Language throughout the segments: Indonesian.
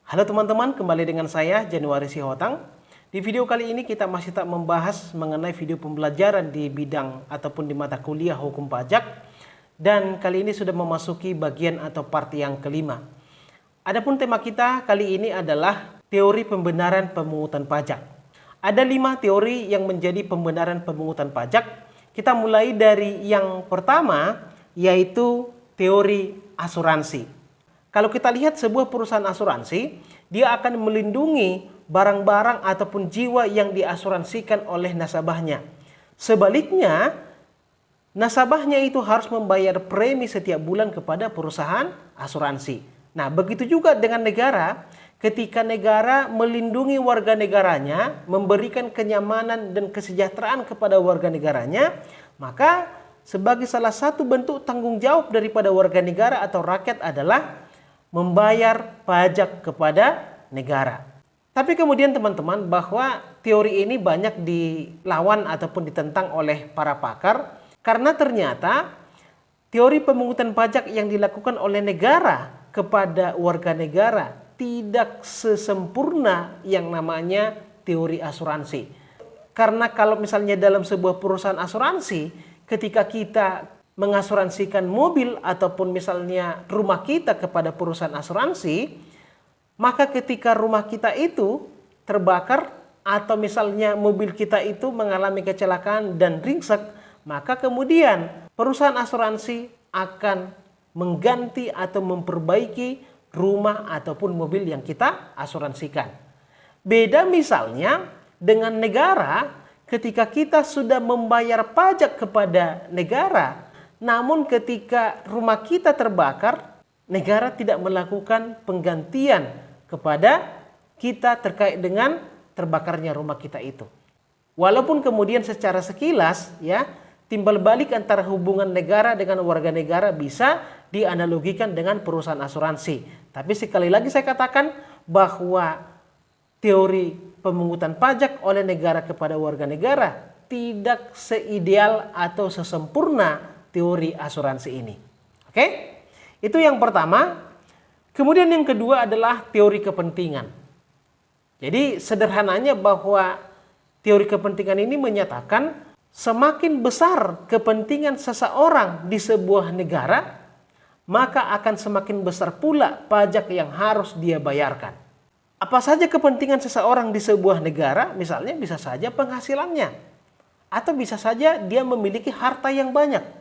Halo teman-teman, kembali dengan saya Januari Sihotang. Di video kali ini kita masih tak membahas mengenai video pembelajaran di bidang ataupun di mata kuliah hukum pajak. Dan kali ini sudah memasuki bagian atau part yang kelima. Adapun tema kita kali ini adalah teori pembenaran pemungutan pajak. Ada 5 teori yang menjadi pembenaran pemungutan pajak. Kita mulai dari yang pertama, yaitu teori asuransi. Kalau kita lihat sebuah perusahaan asuransi, dia akan melindungi barang-barang ataupun jiwa yang diasuransikan oleh nasabahnya. Sebaliknya, nasabahnya itu harus membayar premi setiap bulan kepada perusahaan asuransi. Nah, begitu juga dengan negara. Ketika negara melindungi warga negaranya, memberikan kenyamanan dan kesejahteraan kepada warga negaranya, maka sebagai salah satu bentuk tanggung jawab daripada warga negara atau rakyat adalah membayar pajak kepada negara. Tapi kemudian teman-teman, bahwa teori ini banyak dilawan ataupun ditentang oleh para pakar karena ternyata teori pemungutan pajak yang dilakukan oleh negara kepada warga negara tidak sesempurna yang namanya teori asuransi. Karena kalau misalnya dalam sebuah perusahaan asuransi, ketika kita mengasuransikan mobil ataupun misalnya rumah kita kepada perusahaan asuransi, maka ketika rumah kita itu terbakar atau misalnya mobil kita itu mengalami kecelakaan dan ringsek, maka kemudian perusahaan asuransi akan mengganti atau memperbaiki rumah ataupun mobil yang kita asuransikan. Beda misalnya dengan negara, ketika kita sudah membayar pajak kepada negara, namun ketika rumah kita terbakar, negara tidak melakukan penggantian kepada kita terkait dengan terbakarnya rumah kita itu. Walaupun kemudian secara sekilas ya, timbal balik antara hubungan negara dengan warga negara bisa dianalogikan dengan perusahaan asuransi. Tapi sekali lagi saya katakan bahwa teori pemungutan pajak oleh negara kepada warga negara tidak seideal atau sesempurna teori asuransi ini. Oke? Itu yang pertama. Kemudian yang kedua adalah teori kepentingan. Jadi sederhananya bahwa teori kepentingan ini menyatakan semakin besar kepentingan seseorang di sebuah negara, maka akan semakin besar pula pajak yang harus dia bayarkan. Apa saja kepentingan seseorang di sebuah negara? Misalnya bisa saja penghasilannya. Atau bisa saja dia memiliki harta yang banyak.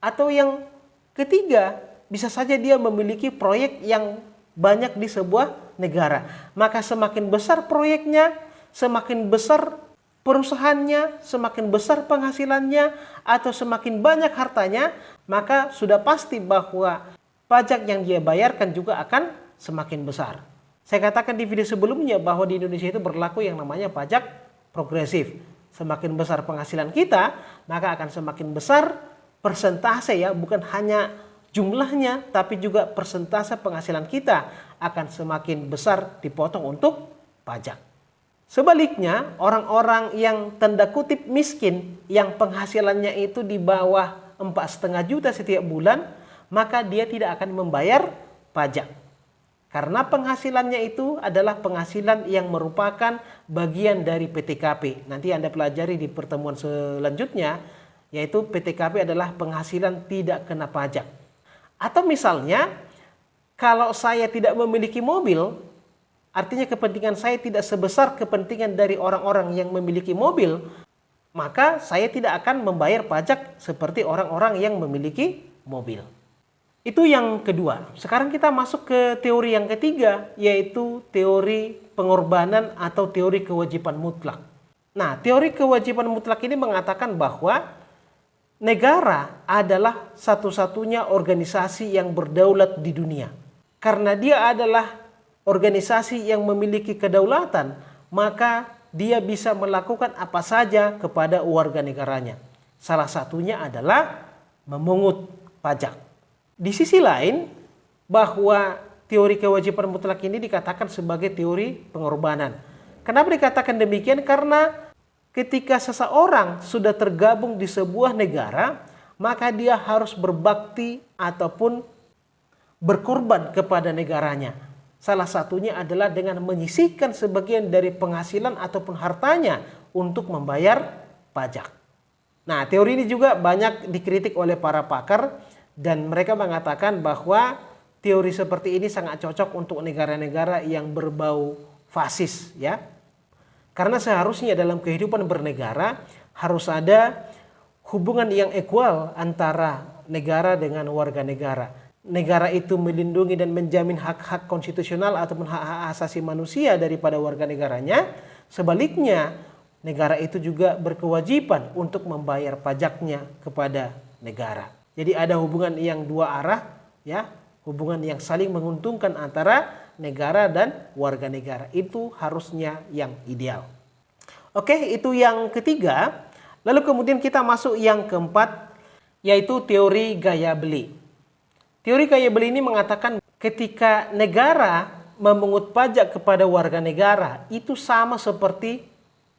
Atau yang ketiga, bisa saja dia memiliki proyek yang banyak di sebuah negara. Maka semakin besar proyeknya, semakin besar perusahaannya, semakin besar penghasilannya, atau semakin banyak hartanya, maka sudah pasti bahwa pajak yang dia bayarkan juga akan semakin besar. Saya katakan di video sebelumnya bahwa di Indonesia itu berlaku yang namanya pajak progresif. Semakin besar penghasilan kita, maka akan semakin besar persentase ya, bukan hanya jumlahnya, tapi juga persentase penghasilan kita akan semakin besar dipotong untuk pajak. Sebaliknya, orang-orang yang tanda kutip miskin, yang penghasilannya itu di bawah 4,5 juta setiap bulan, maka dia tidak akan membayar pajak. Karena penghasilannya itu adalah penghasilan yang merupakan bagian dari PTKP. Nanti Anda pelajari di pertemuan selanjutnya, yaitu PTKP adalah penghasilan tidak kena pajak. Atau misalnya, kalau saya tidak memiliki mobil, artinya kepentingan saya tidak sebesar kepentingan dari orang-orang yang memiliki mobil, maka saya tidak akan membayar pajak seperti orang-orang yang memiliki mobil. Itu yang kedua. Sekarang kita masuk ke teori yang ketiga, yaitu teori pengorbanan atau teori kewajiban mutlak. Nah, teori kewajiban mutlak ini mengatakan bahwa negara adalah satu-satunya organisasi yang berdaulat di dunia. Karena dia adalah organisasi yang memiliki kedaulatan, maka dia bisa melakukan apa saja kepada warga negaranya. Salah satunya adalah memungut pajak. Di sisi lain, bahwa teori kewajiban mutlak ini dikatakan sebagai teori pengorbanan. Kenapa dikatakan demikian? Karena ketika seseorang sudah tergabung di sebuah negara, maka dia harus berbakti ataupun berkorban kepada negaranya. Salah satunya adalah dengan menyisihkan sebagian dari penghasilan ataupun hartanya untuk membayar pajak. Nah, teori ini juga banyak dikritik oleh para pakar dan mereka mengatakan bahwa teori seperti ini sangat cocok untuk negara-negara yang berbau fasis, ya. Karena seharusnya dalam kehidupan bernegara harus ada hubungan yang equal antara negara dengan warga negara. Negara itu melindungi dan menjamin hak-hak konstitusional ataupun hak-hak asasi manusia daripada warga negaranya. Sebaliknya, negara itu juga berkewajiban untuk membayar pajaknya kepada negara. Jadi ada hubungan yang dua arah, ya, hubungan yang saling menguntungkan antara negara dan warga negara. Itu harusnya yang ideal. Oke, itu yang ketiga. Lalu kemudian kita masuk yang keempat, yaitu teori gaya beli. Teori gaya beli ini mengatakan ketika negara memungut pajak kepada warga negara itu sama seperti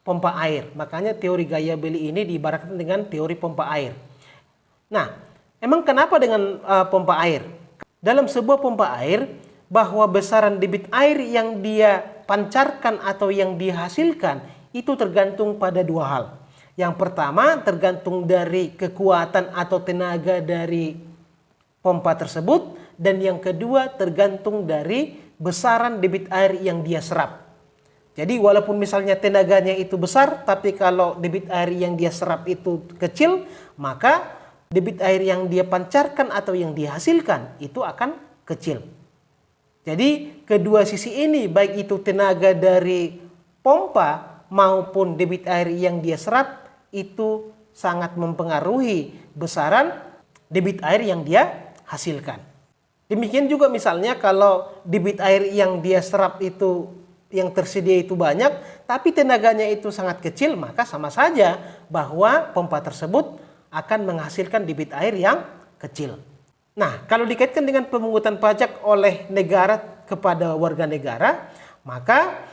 pompa air. Makanya teori gaya beli ini diibaratkan dengan teori pompa air. Nah, emang kenapa dengan pompa air? Dalam sebuah pompa air, bahwa besaran debit air yang dia pancarkan atau yang dihasilkan itu tergantung pada dua hal. Yang pertama tergantung dari kekuatan atau tenaga dari pompa tersebut, dan yang kedua tergantung dari besaran debit air yang dia serap. Jadi walaupun misalnya tenaganya itu besar, tapi kalau debit air yang dia serap itu kecil, maka debit air yang dia pancarkan atau yang dihasilkan itu akan kecil. Jadi kedua sisi ini, baik itu tenaga dari pompa maupun debit air yang dia serap, itu sangat mempengaruhi besaran debit air yang dia hasilkan. Demikian juga misalnya kalau debit air yang dia serap itu yang tersedia itu banyak, tapi tenaganya itu sangat kecil, maka sama saja bahwa pompa tersebut akan menghasilkan debit air yang kecil. Nah, kalau dikaitkan dengan pemungutan pajak oleh negara kepada warga negara, maka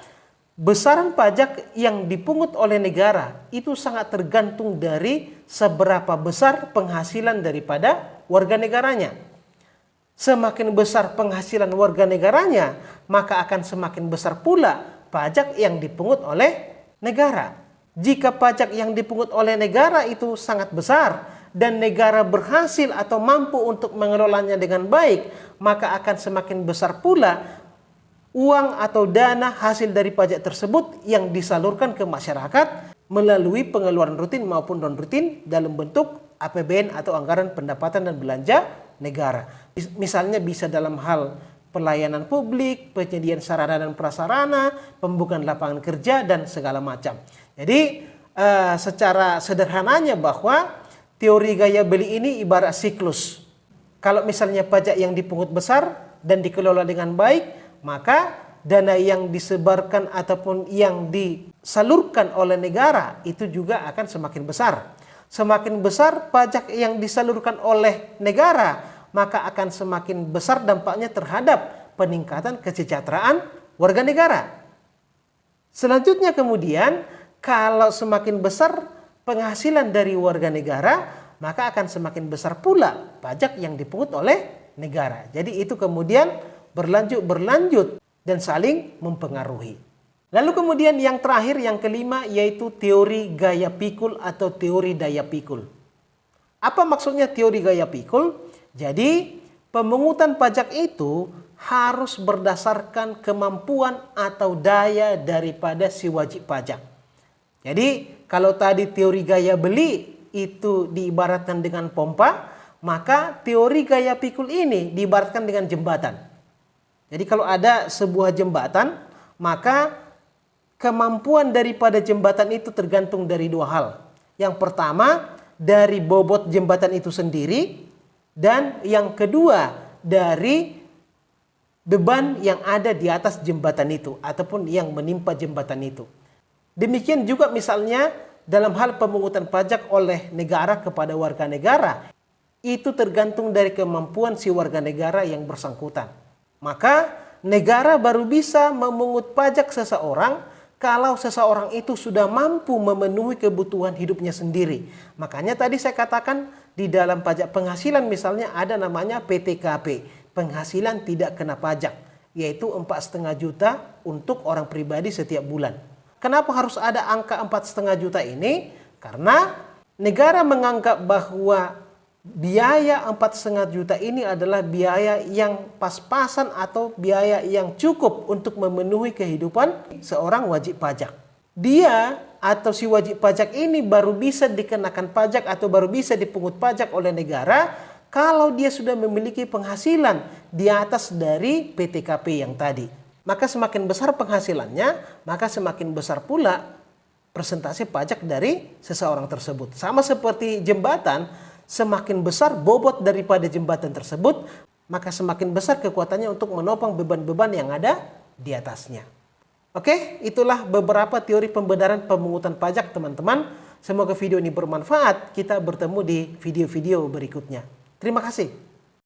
besaran pajak yang dipungut oleh negara itu sangat tergantung dari seberapa besar penghasilan daripada warga negaranya. Semakin besar penghasilan warga negaranya, maka akan semakin besar pula pajak yang dipungut oleh negara. Jika pajak yang dipungut oleh negara itu sangat besar dan negara berhasil atau mampu untuk mengelolanya dengan baik, maka akan semakin besar pula uang atau dana hasil dari pajak tersebut yang disalurkan ke masyarakat melalui pengeluaran rutin maupun non-rutin dalam bentuk APBN atau anggaran pendapatan dan belanja negara. Misalnya bisa dalam hal pelayanan publik, penyediaan sarana dan prasarana, pembukaan lapangan kerja, dan segala macam. Jadi secara sederhananya bahwa teori gaya beli ini ibarat siklus. Kalau misalnya pajak yang dipungut besar dan dikelola dengan baik, maka dana yang disebarkan ataupun yang disalurkan oleh negara itu juga akan semakin besar. Semakin besar pajak yang disalurkan oleh negara, maka akan semakin besar dampaknya terhadap peningkatan kesejahteraan warga negara. Selanjutnya kemudian, kalau semakin besar penghasilan dari warga negara, maka akan semakin besar pula pajak yang dipungut oleh negara. Jadi itu kemudian berlanjut dan saling mempengaruhi. Lalu kemudian yang terakhir, yang kelima, yaitu teori gaya pikul atau teori daya pikul. Apa maksudnya teori gaya pikul? Jadi pemungutan pajak itu harus berdasarkan kemampuan atau daya daripada si wajib pajak. Jadi kalau tadi teori gaya beli itu diibaratkan dengan pompa, maka teori gaya pikul ini diibaratkan dengan jembatan. Jadi kalau ada sebuah jembatan, maka kemampuan daripada jembatan itu tergantung dari dua hal. Yang pertama, dari bobot jembatan itu sendiri, dan yang kedua, dari beban yang ada di atas jembatan itu ataupun yang menimpa jembatan itu. Demikian juga misalnya dalam hal pemungutan pajak oleh negara kepada warga negara, itu tergantung dari kemampuan si warga negara yang bersangkutan. Maka negara baru bisa memungut pajak seseorang kalau seseorang itu sudah mampu memenuhi kebutuhan hidupnya sendiri. Makanya tadi saya katakan di dalam pajak penghasilan misalnya ada namanya PTKP, penghasilan tidak kena pajak. yaitu 4,5 juta untuk orang pribadi setiap bulan. Kenapa harus ada angka 4,5 juta ini? Karena negara menganggap bahwa biaya 4,5 juta ini adalah biaya yang pas-pasan atau biaya yang cukup untuk memenuhi kehidupan seorang wajib pajak. Dia atau si wajib pajak ini baru bisa dikenakan pajak atau baru bisa dipungut pajak oleh negara kalau dia sudah memiliki penghasilan di atas dari PTKP yang tadi. Maka semakin besar penghasilannya, maka semakin besar pula persentase pajak dari seseorang tersebut. Sama seperti jembatan, semakin besar bobot daripada jembatan tersebut, maka semakin besar kekuatannya untuk menopang beban-beban yang ada di atasnya. Oke, itulah beberapa teori pembenaran pemungutan pajak teman-teman. Semoga video ini bermanfaat. Kita bertemu di video-video berikutnya. Terima kasih.